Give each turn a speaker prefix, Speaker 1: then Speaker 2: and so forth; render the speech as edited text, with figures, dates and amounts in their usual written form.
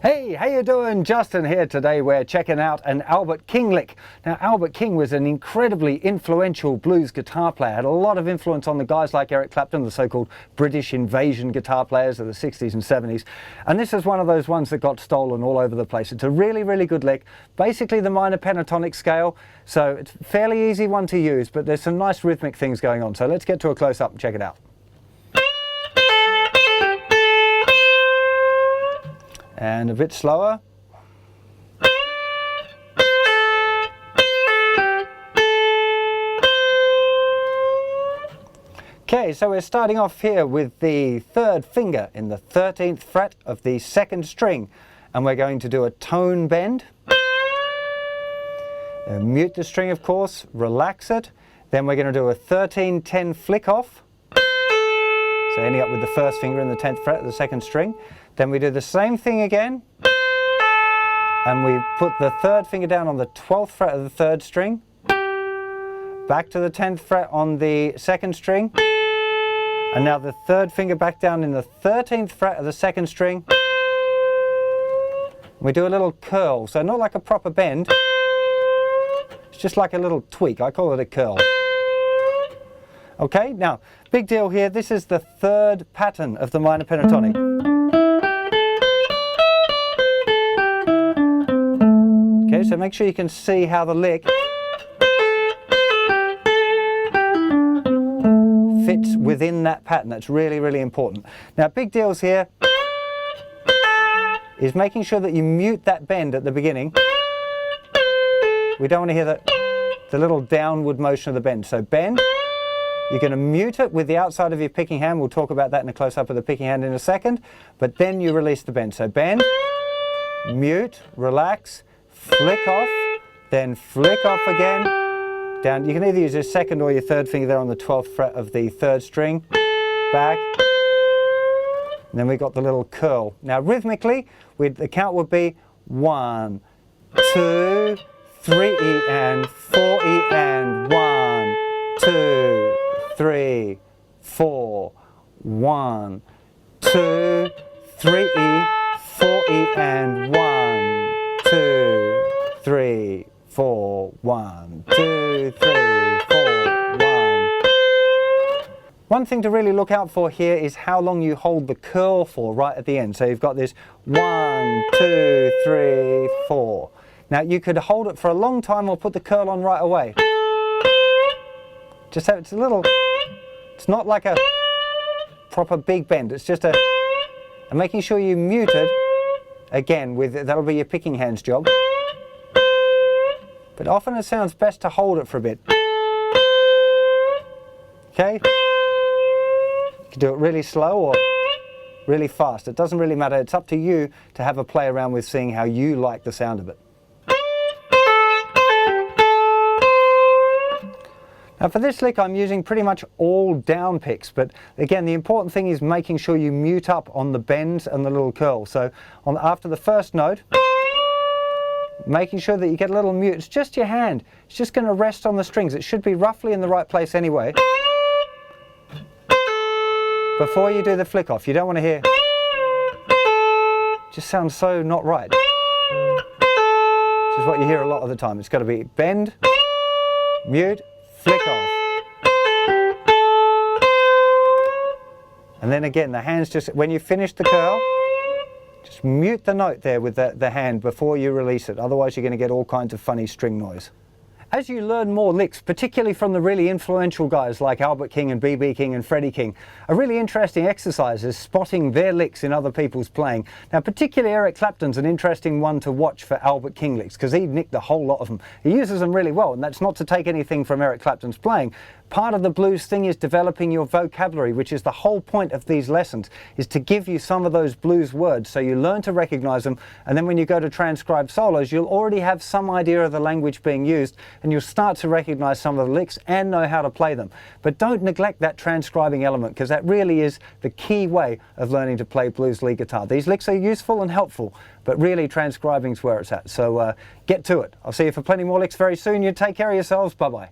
Speaker 1: Hey, how you doing? Justin here. Today we're checking out an Albert King lick. Now, Albert King was an incredibly influential blues guitar player, had a lot of influence on the guys like Eric Clapton, the so-called British invasion guitar players of the 60s and 70s. And this is one of those ones that got stolen all over the place. It's a really, really good lick. Basically the minor pentatonic scale, so it's a fairly easy one to use, but there's some nice rhythmic things going on. So let's get to a close-up and check it out. And a bit slower. Okay, so we're starting off here with the third finger in the 13th fret of the second string, and we're going to do a tone bend. Mute the string, of course, relax it. Then we're going to do a 13-10 flick off. So ending up with the first finger in the 10th fret of the second string. Then we do the same thing again, and we put the third finger down on the 12th fret of the third string, back to the 10th fret on the second string, and now the third finger back down in the 13th fret of the second string. We do a little curl, so not like a proper bend, it's just like a little tweak. I call it a curl. Okay, now, big deal here, this is the third pattern of the minor pentatonic. Okay, so make sure you can see how the lick fits within that pattern. That's really, really important. Now, big deals here is making sure that you mute that bend at the beginning. We don't want to hear the little downward motion of the bend. So bend. You're going to mute it with the outside of your picking hand. We'll talk about that in a close-up of the picking hand in a second. But then you release the bend. So bend, mute, relax, flick off, then flick off again. Down. You can either use your second or your third finger there on the 12th fret of the third string. Back. And then we've got the little curl. Now rhythmically, the count would be 1, 2, 3 E and 4 E and 1, 2, 3, 4, 1, 2, 3 E, 4 E and 1, 2, 3, 4, 1, 2, 3, 4, 1. One thing to really look out for here is how long you hold the curl for right at the end. So you've got this 1, 2, 3, 4. Now you could hold it for a long time or put the curl on right away. Just so it's a little, it's not like a proper big bend, it's just and making sure you mute it, again, that'll be your picking hand's job. But often it sounds best to hold it for a bit. Okay? You can do it really slow or really fast. It doesn't really matter. It's up to you to have a play around with seeing how you like the sound of it. Now for this lick I'm using pretty much all down picks, but again the important thing is making sure you mute up on the bends and the little curl. So after the first note, making sure that you get a little mute. It's just your hand. It's just going to rest on the strings. It should be roughly in the right place anyway. Before you do the flick off, you don't want to hear, it just sounds so not right. Which is what you hear a lot of the time. It's got to be bend, mute, flick off. And then again, the hands just, when you finish the curl, just mute the note there with the hand before you release it. Otherwise you're going to get all kinds of funny string noise. As you learn more licks, particularly from the really influential guys like Albert King and B.B. King and Freddie King, a really interesting exercise is spotting their licks in other people's playing. Now particularly Eric Clapton's an interesting one to watch for Albert King licks because he nicked a whole lot of them. He uses them really well, and that's not to take anything from Eric Clapton's playing. Part of the blues thing is developing your vocabulary, which is the whole point of these lessons, is to give you some of those blues words so you learn to recognize them, and then when you go to transcribe solos you'll already have some idea of the language being used and you'll start to recognize some of the licks and know how to play them. But don't neglect that transcribing element because that really is the key way of learning to play blues lead guitar. These licks are useful and helpful, but really transcribing is where it's at. So get to it. I'll see you for plenty more licks very soon. You take care of yourselves. Bye-bye.